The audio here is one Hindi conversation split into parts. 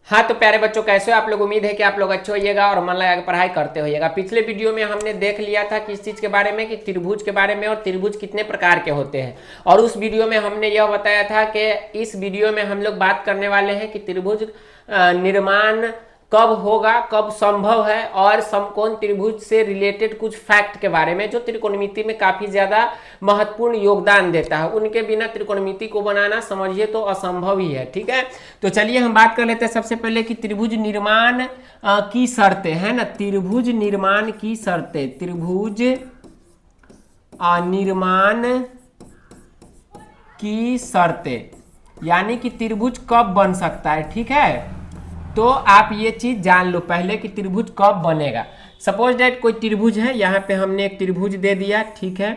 हाँ तो प्यारे बच्चों, कैसे हो आप लोग। उम्मीद है कि आप लोग अच्छे होइएगा और मन लगा के पढ़ाई करते होइएगा। पिछले वीडियो में हमने देख लिया था किस चीज़ के बारे में, कि त्रिभुज के बारे में, और त्रिभुज कितने प्रकार के होते हैं। और उस वीडियो में हमने यह बताया था कि इस वीडियो में हम लोग बात करने वाले हैं कि त्रिभुज निर्माण कब होगा, कब संभव है, और समकोण त्रिभुज से रिलेटेड कुछ फैक्ट के बारे में जो त्रिकोणमिति में काफ़ी ज़्यादा महत्वपूर्ण योगदान देता है। उनके बिना त्रिकोणमिति को बनाना समझिए तो असंभव ही है। ठीक है, तो चलिए हम बात कर लेते हैं सबसे पहले कि त्रिभुज निर्माण की शर्तें है ना। त्रिभुज निर्माण की शर्तें, त्रिभुज निर्माण की शर्तें, यानी कि त्रिभुज कब बन सकता है। ठीक है, तो आप ये चीज जान लो पहले कि त्रिभुज कब बनेगा। सपोज दैट कोई त्रिभुज है, यहाँ पे हमने एक त्रिभुज दे दिया। ठीक है,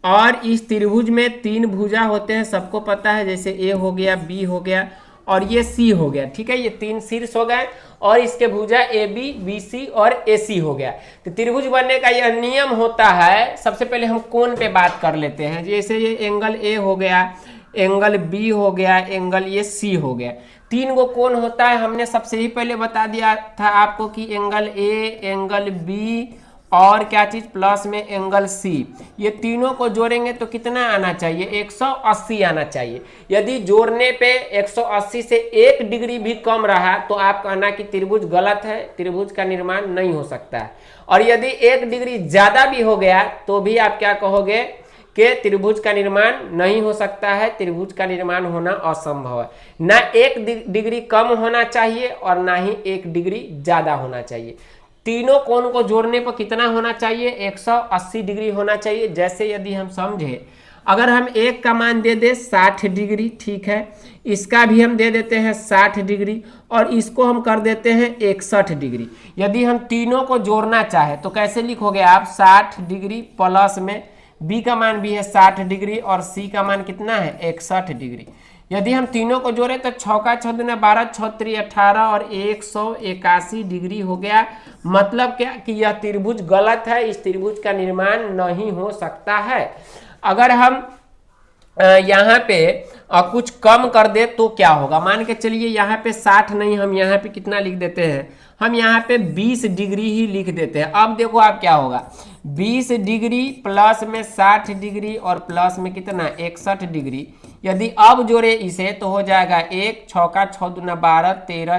और इस त्रिभुज में तीन भुजा होते हैं, सबको पता है, जैसे ए हो गया, बी हो गया और ये सी हो गया। ठीक है, ये तीन शीर्ष हो गए और इसके भुजा ए बी, बी सी और ए सी हो गया। तो त्रिभुज बनने का यह नियम होता है। सबसे पहले हम कोण पे बात कर लेते हैं। जैसे ये एंगल ए हो गया, एंगल बी हो गया, एंगल ये सी हो गया। तीन गो कोण होता है। हमने सबसे ही पहले बता दिया था आपको कि एंगल ए, एंगल बी और क्या चीज प्लस में एंगल सी, ये तीनों को जोड़ेंगे तो कितना आना चाहिए, 180 आना चाहिए। यदि जोड़ने पे 180 से 1 डिग्री भी कम रहा तो आप कहना कि त्रिभुज गलत है, त्रिभुज का निर्माण नहीं हो सकता है। और यदि 1 डिग्री ज्यादा भी हो गया तो भी आप क्या कहोगे कि त्रिभुज का निर्माण नहीं हो सकता है, त्रिभुज का निर्माण होना असंभव है। ना 1 डिग्री कम होना चाहिए और ना ही 1 डिग्री ज्यादा होना चाहिए। तीनों कोण को जोड़ने पर कितना होना चाहिए, 180 डिग्री होना चाहिए। जैसे यदि हम समझे, अगर हम एक का मान दे दे 60 डिग्री, ठीक है, इसका भी हम दे देते हैं 60 डिग्री और इसको हम कर देते हैं 61 डिग्री। यदि हम तीनों को जोड़ना चाहे तो कैसे लिखोगे आप, 60 डिग्री प्लस में बी का मान भी है 60 डिग्री और सी का मान कितना है, 61 डिग्री। यदि हम तीनों को जोड़े तो 6 का 6 दूना 12, 6 3 18 और 181 डिग्री हो गया। मतलब क्या कि यह त्रिभुज गलत है, इस त्रिभुज का निर्माण नहीं हो सकता है। अगर हम यहाँ पे कुछ कम कर दे तो क्या होगा, मान के चलिए यहाँ पे 60 नहीं, हम यहाँ पे कितना लिख देते हैं, हम यहाँ पे 20 डिग्री ही लिख देते हैं। अब देखो आप क्या होगा, 20 डिग्री प्लस में 60 डिग्री और प्लस में कितना 61 डिग्री। यदि अब जोड़े इसे तो हो जाएगा 1, 6 का 6 दूना 12, 13,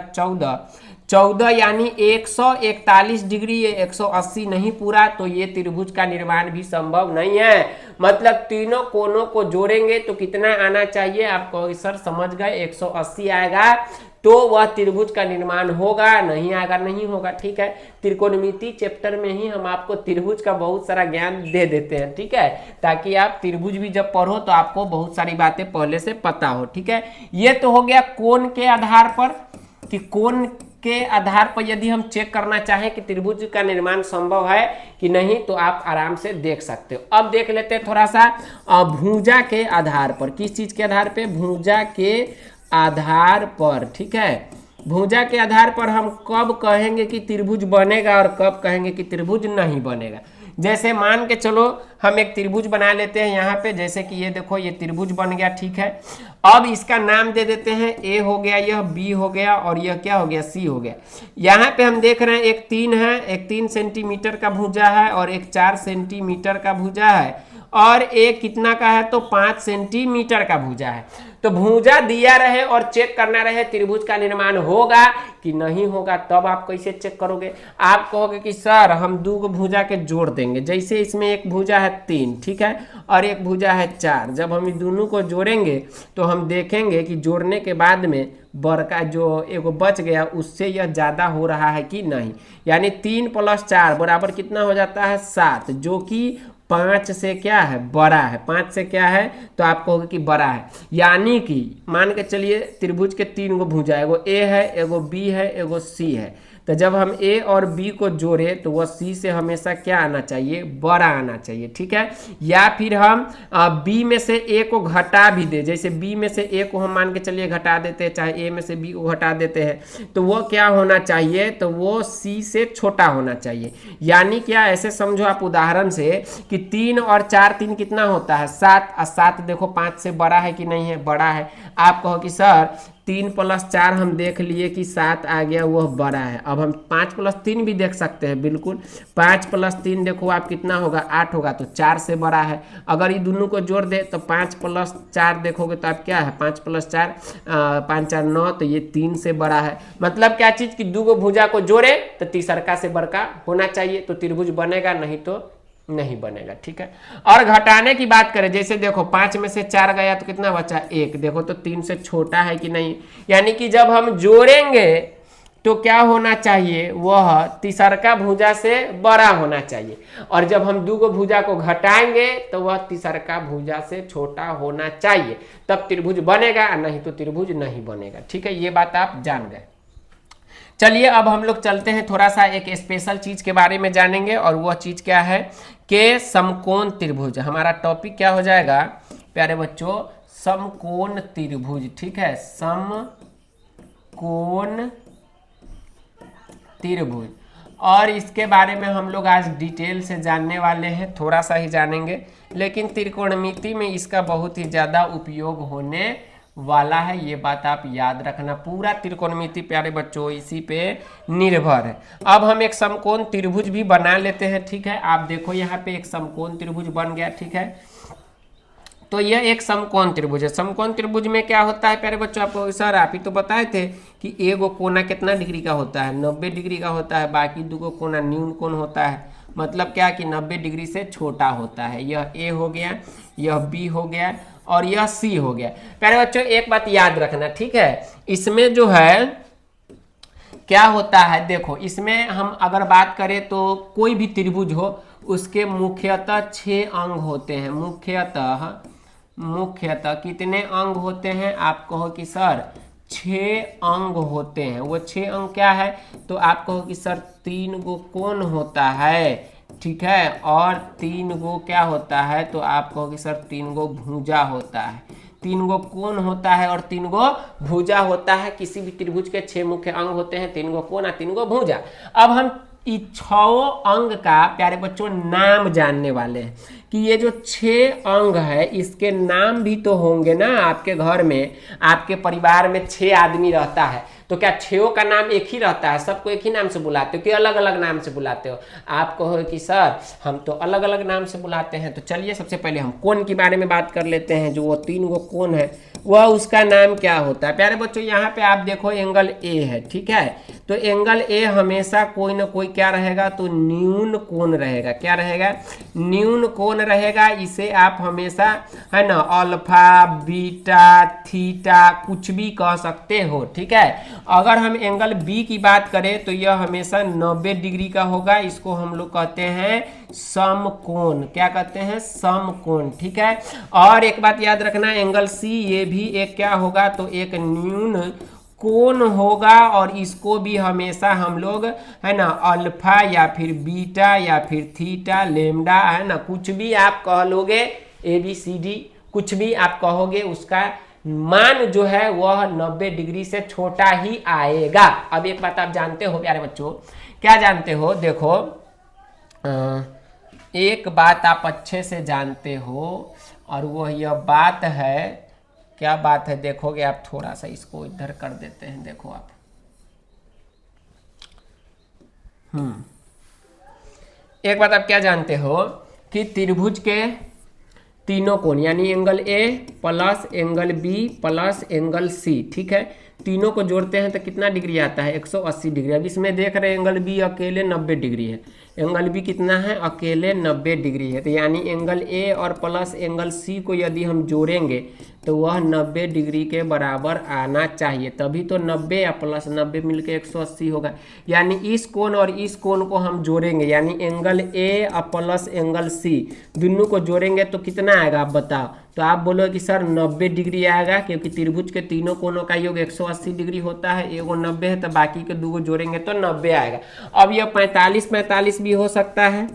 14 यानी 141 डिग्री। ये 180 नहीं पूरा, तो ये त्रिभुज का निर्माण भी संभव नहीं है। मतलब तीनों कोनों को जोड़ेंगे तो कितना आना चाहिए, आपको सर समझ गए 180 आएगा तो वह त्रिभुज का निर्माण होगा, नहीं आएगा नहीं होगा। ठीक है, त्रिकोणमिति चैप्टर में ही हम आपको त्रिभुज का बहुत सारा ज्ञान दे देते हैं। ठीक है, ताकि आप त्रिभुज भी जब पढ़ो तो आपको बहुत सारी बातें पहले से पता हो। ठीक है, ये तो हो गया कोण के आधार पर, कि कोण के आधार पर यदि हम चेक करना चाहें कि त्रिभुज का निर्माण संभव है कि नहीं तो आप आराम से देख सकते हो। अब देख लेते हैं थोड़ा सा भुजा के आधार पर। किस चीज के आधार पे, भुजा के आधार पर। ठीक है, भुजा के आधार पर हम कब कहेंगे कि त्रिभुज बनेगा और कब कहेंगे कि त्रिभुज नहीं बनेगा। जैसे मान के चलो हम एक त्रिभुज बना लेते हैं यहाँ पे, जैसे कि ये देखो ये त्रिभुज बन गया। ठीक है, अब इसका नाम दे देते हैं, ए हो गया, यह बी हो गया और यह क्या हो गया, सी हो गया। यहाँ पे हम देख रहे हैं एक 3 है, एक 3 सेंटीमीटर का भुजा है और एक 4 सेंटीमीटर का भुजा है और एक कितना का है, तो 5 सेंटीमीटर का भुजा है। तो भुजा दिया रहे और चेक करना रहे त्रिभुज का निर्माण होगा कि नहीं होगा, तब आप कैसे चेक करोगे। आप कहोगे कि सर हम 2 भुजा के जोड़ देंगे। जैसे इसमें एक भुजा है 3, ठीक है, और एक भुजा है 4। जब हम इन दोनों को जोड़ेंगे तो हम देखेंगे कि जोड़ने के बाद में बड़का जो एगो बच गया उससे यह ज़्यादा हो रहा है कि नहीं। यानी 3 + 4 बराबर कितना हो जाता है, 7, जो कि 5 से क्या है, बड़ा है। 5 से क्या है, तो आप कहोगे कि बड़ा है। यानी कि मान के चलिए त्रिभुज के 3 गो भुजा, एगो ए है, एगो बी है, एगो सी है। तो जब हम ए और बी को जोड़े तो वह सी से हमेशा क्या आना चाहिए, बड़ा आना चाहिए। ठीक है, या फिर हम बी में से ए को घटा भी दे। जैसे बी में से ए को हम मान के चलिए घटा देते हैं, चाहे ए में से बी को घटा देते हैं, तो वो क्या होना चाहिए, तो वो सी से छोटा होना चाहिए। यानी क्या, ऐसे समझो आप उदाहरण से कि 3 और 4, 3 कितना होता है, 7, और 7 देखो 5 से बड़ा है कि नहीं है, बड़ा है। आप कहो कि सर 3 + 4 हम देख लिए कि 7 आ गया, वह बड़ा है। अब हम 5 + 3 भी देख सकते हैं, बिल्कुल 5 + 3 देखो आप कितना होगा, 8 होगा, तो 4 से बड़ा है। अगर ये दोनों को जोड़ दे तो 5 + 4 देखोगे तो आप क्या है, 5 + 4 5 4 9, तो ये 3 से बड़ा है। मतलब क्या चीज़ कि दो भुजा को जोड़े तो तीसरका से बड़का होना चाहिए, तो त्रिभुज बनेगा, नहीं तो नहीं बनेगा। ठीक है। और घटाने की बात करें, जैसे देखो 5 में से 4 गया तो कितना बचा, 1, देखो तो 3 से छोटा है कि नहीं। यानी कि जब हम जोड़ेंगे तो क्या होना चाहिए, वह तीसरका भुजा से बड़ा होना चाहिए, और जब हम दो भुजा को घटाएंगे तो वह तीसरका भुजा से छोटा होना चाहिए, तब त्रिभुज बनेगा, नहीं तो त्रिभुज नहीं बनेगा। ठीक है, ये बात आप जान गए। चलिए अब हम लोग चलते हैं, थोड़ा सा एक स्पेशल चीज के बारे में जानेंगे, और वह चीज क्या है कि समकोण त्रिभुज। हमारा टॉपिक क्या हो जाएगा प्यारे बच्चों, समकोण त्रिभुज। ठीक है, समकोण त्रिभुज, और इसके बारे में हम लोग आज डिटेल से जानने वाले हैं, थोड़ा सा ही जानेंगे, लेकिन त्रिकोणमिति में इसका बहुत ही ज़्यादा उपयोग होने वाला है, ये बात आप याद रखना। पूरा त्रिकोणमिति प्यारे बच्चों इसी पे निर्भर है। अब हम एक समकोण त्रिभुज भी बना लेते हैं। ठीक है, आप देखो यहाँ पे एक समकोण त्रिभुज बन गया। ठीक है, तो यह एक समकोण त्रिभुज है। समकोण त्रिभुज में क्या होता है प्यारे बच्चों, आपको सर आप ही तो बताए थे कि एगो कोना कितना डिग्री का होता है, 90 डिग्री का होता है, बाकी दो कोना न्यून कोण होता है। मतलब क्या कि 90 डिग्री से छोटा होता है। यह ए हो गया, यह बी हो गया, और यह सी हो गया। प्यारे बच्चों एक बात याद रखना, ठीक है, इसमें जो है क्या होता है, देखो इसमें हम अगर बात करें तो कोई भी त्रिभुज हो उसके मुख्यतः 6 अंग होते हैं। मुख्यतः कितने अंग होते हैं, आप कहो कि सर 6 अंग होते हैं। वो 6 अंग क्या है, तो आप कहो कि सर 3 गो कोण होता है। ठीक है, और 3 गो क्या होता है, तो आप कहो कि सर 3 गो भुजा होता है। 3 गो कोण होता है और 3 गो भुजा होता है। किसी भी त्रिभुज के 6 मुख्य अंग होते हैं, 3 गो कोण और 3 गो भुजा। अब हम इस 6 अंग का प्यारे बच्चों नाम जानने वाले हैं कि ये जो 6 अंग है इसके नाम भी तो होंगे ना। आपके घर में, आपके परिवार में 6 आदमी रहता है, तो क्या 6 का नाम एक ही रहता है, सबको एक ही नाम से बुलाते हो कि अलग अलग नाम से बुलाते हो? आप कहो कि सर हम तो अलग अलग नाम से बुलाते हैं। तो चलिए सबसे पहले हम कोण के बारे में बात कर लेते हैं। जो वो 3 गो कोण है वह उसका नाम क्या होता है प्यारे बच्चों। यहाँ पे आप देखो एंगल ए है। ठीक है, तो एंगल ए हमेशा कोई ना कोई क्या रहेगा, तो न्यून कोण रहेगा। क्या रहेगा, न्यून कोण रहेगा। इसे आप हमेशा है ना अल्फा, बीटा, थीटा कुछ भी कह सकते हो। ठीक है, अगर हम एंगल बी की बात करें तो यह हमेशा 90 डिग्री का होगा। इसको हम लोग कहते हैं समकोण। क्या कहते हैं, समकोण। ठीक है, और एक बात याद रखना, एंगल सी ये भी एक क्या होगा, तो एक न्यून कोण होगा, और इसको भी हमेशा हम लोग है ना अल्फा या फिर बीटा या फिर थीटा, लेमडा है ना, कुछ भी आप कह लोगे, ABCD कुछ भी आप कहोगे, उसका मान जो है वह 90 डिग्री से छोटा ही आएगा। अब एक बात आप जानते हो प्यारे बच्चों, क्या जानते हो, देखो एक बात आप अच्छे से जानते हो, और वह यह बात है, क्या बात है, देखोगे आप, थोड़ा सा इसको इधर कर देते हैं। देखो आप, एक बात आप क्या जानते हो कि त्रिभुज के तीनों कोण यानी angle A plus angle B plus angle C, ठीक है, तीनों को जोड़ते हैं तो कितना डिग्री आता है, 180 डिग्री। अब इसमें देख रहे हैं एंगल बी अकेले 90 डिग्री है, एंगल बी कितना है, अकेले 90 डिग्री है। तो यानी एंगल ए और प्लस एंगल सी को यदि हम जोड़ेंगे तो वह 90 डिग्री के बराबर आना चाहिए, तभी तो 90 या प्लस 90 मिलकर 180 होगा। यानी इस कोण और इस कोण को हम जोड़ेंगे, यानी एंगल ए और प्लस एंगल सी दोनों को जोड़ेंगे तो कितना आएगा आप बताओ। तो आप बोलो कि सर 90 डिग्री आएगा, क्योंकि त्रिभुज के तीनों कोणों का योग 180 डिग्री होता है, एगो 90 है तो बाकी के दो जोड़ेंगे तो 90 आएगा। अब यह 45-45 भी हो सकता है,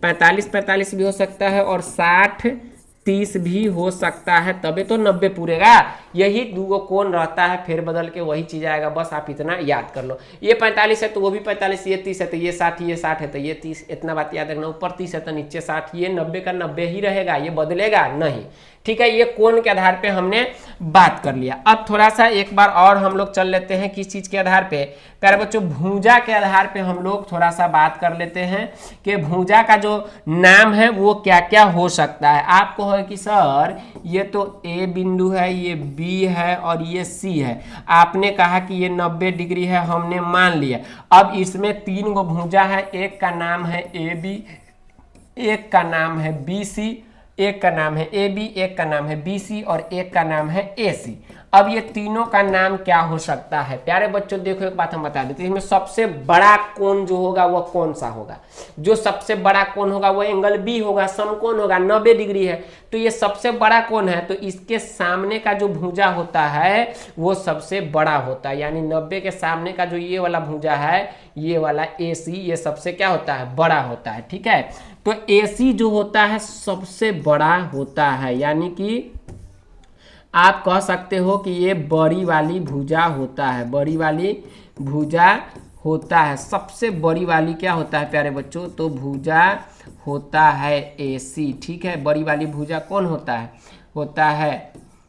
45-45 भी हो सकता है, और 60-30 भी हो सकता है, तबे तो 90 पूरेगा। यही दो कोण रहता है, फिर बदल के वही चीज आएगा, बस आप इतना याद कर लो। ये 45 है तो वो भी 45, ये 30 है तो ये 60, ये 60 है तो ये 30, इतना बात याद रखना। ऊपर 30 है तो नीचे 60, ये 90 का 90 ही रहेगा, ये बदलेगा नहीं। ठीक है, ये कोण के आधार पे हमने बात कर लिया। अब थोड़ा सा एक बार और हम लोग चल लेते हैं किस चीज के आधार पे, प्यारे बच्चों भुजा के आधार पे हम लोग थोड़ा सा बात कर लेते हैं कि भुजा का जो नाम है वो क्या क्या हो सकता है। आपको है कि सर ये तो ए बिंदु है, ये बी है और ये सी है, आपने कहा कि ये 90 डिग्री है, हमने मान लिया। अब इसमें 3 गो भुजा है, एक का नाम है ए बी, एक का नाम है बी सी, एक का नाम है ए बी, एक का नाम है बी सी और एक का नाम है ए सी। अब ये तीनों का नाम क्या हो सकता है प्यारे बच्चों, देखो एक बात हम बता देते हैं, इसमें सबसे बड़ा कोण जो होगा वो कौन सा होगा, जो सबसे बड़ा कोण होगा वो एंगल बी होगा, समकोण होगा, 90 डिग्री है, तो ये सबसे बड़ा कोण है, तो इसके सामने का जो भुजा होता है वो सबसे बड़ा होता है, यानी 90 के सामने का जो ये वाला भुजा है, ये वाला ए सी, ये सबसे क्या होता है, बड़ा होता है। ठीक है, तो ए सी जो होता है सबसे बड़ा होता है, यानी कि आप कह सकते हो कि ये बड़ी वाली भुजा होता है, बड़ी वाली भुजा होता है, सबसे बड़ी वाली क्या होता है प्यारे बच्चों, तो भुजा होता है AC। ठीक है, बड़ी वाली भुजा कौन होता है,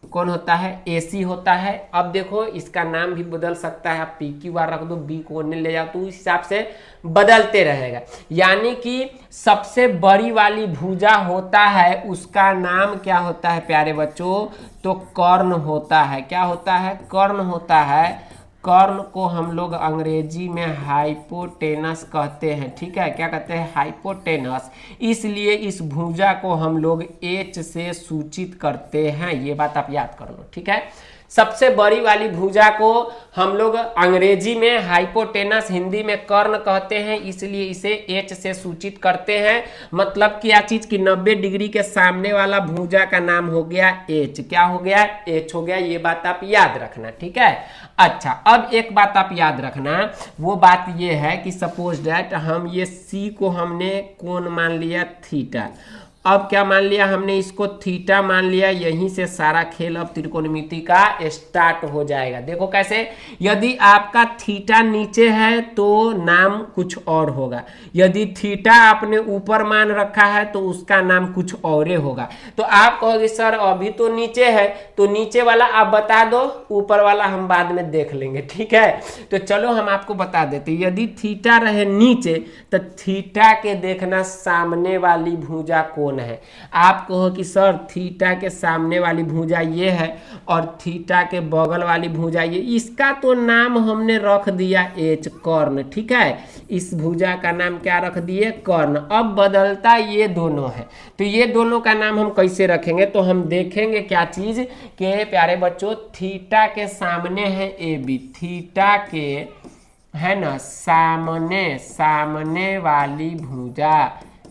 कौन होता है, AC होता है। अब देखो इसका नाम भी बदल सकता है, आप PQR रख दो, B को ओने ले जाओ, तो उस हिसाब से बदलते रहेगा, यानी कि सबसे बड़ी वाली भुजा होता है उसका नाम क्या होता है प्यारे बच्चों, तो कर्ण होता है। क्या होता है, कर्ण होता है। कर्ण को हम लोग अंग्रेजी में हाइपोटेनस कहते हैं। ठीक है, क्या कहते हैं, हाइपोटेनस, इसलिए इस भुजा को हम लोग H से सूचित करते हैं, ये बात आप याद कर लो। ठीक है, सबसे बड़ी वाली भुजा को हम लोग अंग्रेजी में हाइपोटेनस, हिंदी में कर्ण कहते हैं, इसलिए इसे H से सूचित करते हैं। मतलब क्या चीज की 90 डिग्री के सामने वाला भुजा का नाम हो गया H। क्या हो गया, H हो गया, ये बात आप याद रखना। ठीक है, अच्छा अब एक बात आप याद रखना, वो बात ये है कि सपोज दैट हम ये C को हमने कोण मान लिया थीटा, अब क्या मान लिया हमने, इसको थीटा मान लिया, यहीं से सारा खेल अब त्रिकोणमिति का स्टार्ट हो जाएगा। देखो कैसे, यदि आपका थीटा नीचे है तो नाम कुछ और होगा, यदि थीटा आपने ऊपर मान रखा है तो उसका नाम कुछ और होगा। तो आप कहोगे सर अभी तो नीचे है, तो नीचे वाला आप बता दो, ऊपर वाला हम बाद में देख लेंगे। ठीक है, तो चलो हम आपको बता देते, यदि थीटा रहे नीचे तो थीटा के देखना सामने वाली भुजा कौन है। आप कहो कि सर थीटा के सामने वाली भुजा ये है और थीटा के बगल वाली भुजा ये, इसका तो नाम हमने रख दिया H, कर्ण। ठीक है, इस भुजा का नाम क्या रख दिए, कर्ण। अब बदलता ये दोनों है, तो ये दोनों का नाम हम कैसे रखेंगे, तो हम देखेंगे क्या चीज के प्यारे बच्चों, थीटा के सामने है AB, थीटा के है ना सामने वाली भुजा,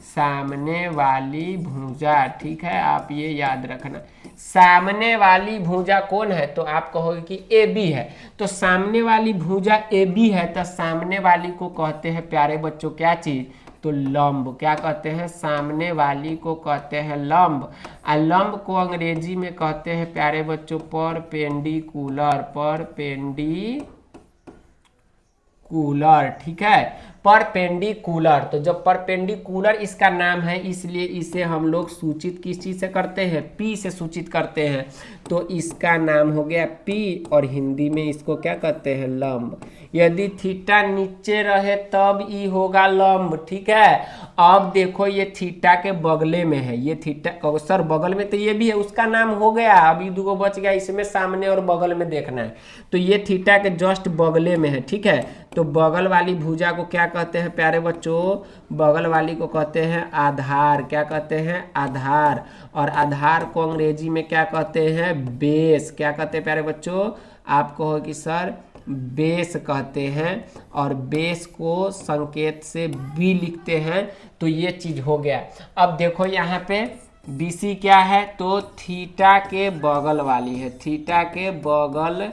सामने वाली भुजा। ठीक है, आप ये याद रखना, सामने वाली भुजा कौन है, तो आप कहोगे कि AB है, तो सामने वाली भुजा AB है, तो सामने वाली को कहते हैं प्यारे बच्चों क्या चीज, तो लंब। क्या कहते हैं, सामने वाली को कहते हैं लंब, और लंब को अंग्रेजी में कहते हैं प्यारे बच्चों परपेंडिकुलर, परपेंडिकुलर। ठीक है, परपेंडिकुलर, तो जब परपेंडिकुलर इसका नाम है, इसलिए इसे हम लोग सूचित किस चीज से करते हैं, P से सूचित करते हैं, तो इसका नाम हो गया P, और हिंदी में इसको क्या कहते हैं, लंब। यदि थीटा नीचे रहे तब ई होगा लंब। ठीक है, अब देखो ये थीटा के बगले में है, ये थीटा सर बगल में तो ये भी है, उसका नाम हो गया, अभी दो बच गया, इसमें सामने और बगल में देखना है, तो ये थीटा के जस्ट बगले में है। ठीक है, तो बगल वाली भुजा को क्या कहते हैं प्यारे बच्चों, बगल वाली को कहते हैं आधार। क्या कहते हैं, आधार, और आधार को अंग्रेजी में क्या कहते हैं, बेस। क्या कहते हैं प्यारे बच्चों, आप कहो कि सर बेस कहते हैं, और बेस को संकेत से B लिखते हैं, तो ये चीज हो गया। अब देखो यहाँ पे BC क्या है, तो थीटा के बगल वाली है, थीटा के बगल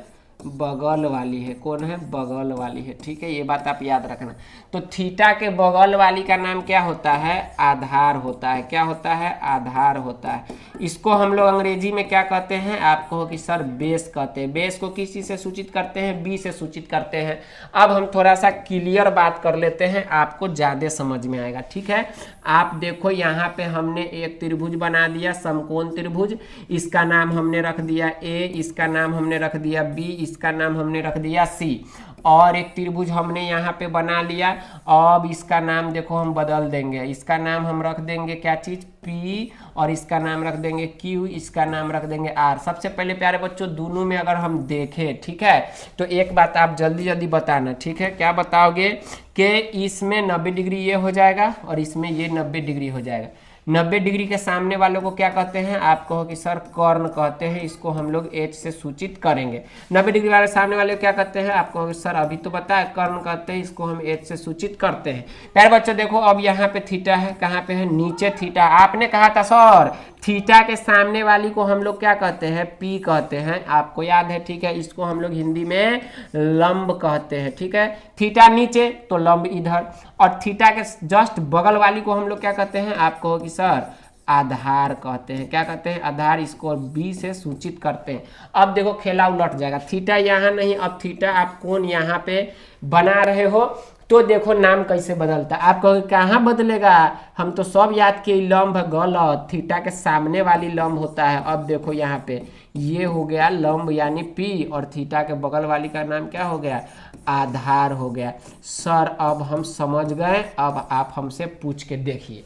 बगल वाली है। कौन है? बगल वाली है। ठीक है, ये बात आप याद रखना। तो थीटा के बगल वाली का नाम क्या होता है? आधार होता है। क्या होता है? आधार होता है। इसको हम लोग अंग्रेजी में क्या कहते हैं? आप कहो कि सर बेस कहते हैं। बेस को किस चीज़ से सूचित करते हैं? बी से सूचित करते हैं। अब हम थोड़ा सा क्लियर बात कर लेते हैं, आपको ज़्यादा समझ में आएगा। ठीक है, आप देखो यहाँ पे हमने एक त्रिभुज बना दिया, समकोण त्रिभुज। इसका नाम हमने रख दिया ए, इसका नाम हमने रख दिया बी, इसका नाम हमने रख दिया सी। और एक त्रिभुज हमने यहाँ पे बना लिया। अब इसका नाम देखो हम बदल देंगे, इसका नाम हम रख देंगे क्या चीज़? पी, और इसका नाम रख देंगे क्यू, इसका नाम रख देंगे आर। सबसे पहले प्यारे बच्चों दोनों में अगर हम देखें, ठीक है, तो एक बात आप जल्दी जल्दी बताना। ठीक है, क्या बताओगे? कि इसमें 90 डिग्री ये हो जाएगा और इसमें ये 90 डिग्री हो जाएगा। 90 डिग्री के सामने वालों को क्या कहते हैं? आप कहो कि सर कर्ण कहते हैं, इसको हम लोग एच से सूचित करेंगे। 90 डिग्री वाले सामने वाले को क्या कहते हैं? आप कहोगे सर अभी तो बताया, कर्ण कहते हैं, इसको हम एच से सूचित करते हैं। प्यारे बच्चों देखो, अब यहाँ पे थीटा है, कहाँ पे है? नीचे थीटा। आपने कहा था सर थीटा के सामने वाली को हम लोग क्या कहते हैं? पी कहते हैं, आपको याद है। ठीक है, इसको हम लोग हिंदी में लंब कहते हैं। ठीक है, थीटा नीचे तो लंब इधर, और थीटा के जस्ट बगल वाली को हम लोग क्या कहते हैं? आप कहो कि सर आधार कहते हैं। क्या कहते हैं? आधार। इसको बी से सूचित करते हैं। अब देखो खेला उलट जाएगा, थीटा यहाँ नहीं, अब थीटा आप कोण यहाँ पे बना रहे हो, तो देखो नाम कैसे बदलता है। आप कहोगे कहाँ बदलेगा, हम तो सब याद किए लंब है। गलत, थीटा के सामने वाली लंब होता है। अब देखो यहाँ पे ये हो गया लंब यानी पी, और थीटा के बगल वाली का नाम क्या हो गया? आधार हो गया। सर अब हम समझ गए, अब आप हमसे पूछ के देखिए।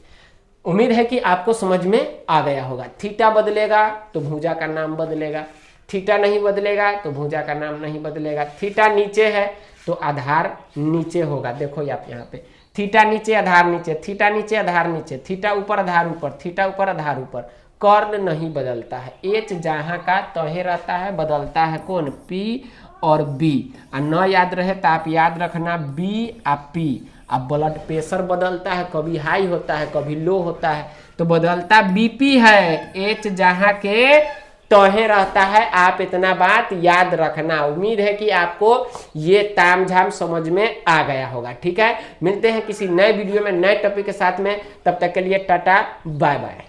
उम्मीद है कि आपको समझ में आ गया होगा। थीटा बदलेगा तो भुजा का नाम बदलेगा, थीटा नहीं बदलेगा तो भुजा का नाम नहीं बदलेगा। थीटा नीचे है तो आधार नीचे होगा। देखो आप यहाँ पे थीटा नीचे आधार नीचे, थीटा नीचे आधार नीचे, थीटा ऊपर आधार ऊपर, थीटा ऊपर आधार ऊपर। कर्ण नहीं बदलता है, एच जहाँ का तहे रहता है, बदलता है कौन? पी और बी। और न याद रहे तो आप याद रखना बी और पी। अब ब्लड प्रेशर बदलता है, कभी हाई होता है कभी लो होता है, तो बदलता बीपी है। एच जहाँ के तहे रहता है, आप इतना बात याद रखना। उम्मीद है कि आपको ये तामझाम समझ में आ गया होगा। ठीक है, मिलते हैं किसी नए वीडियो में नए टॉपिक के साथ में, तब तक के लिए टाटा बाय बाय।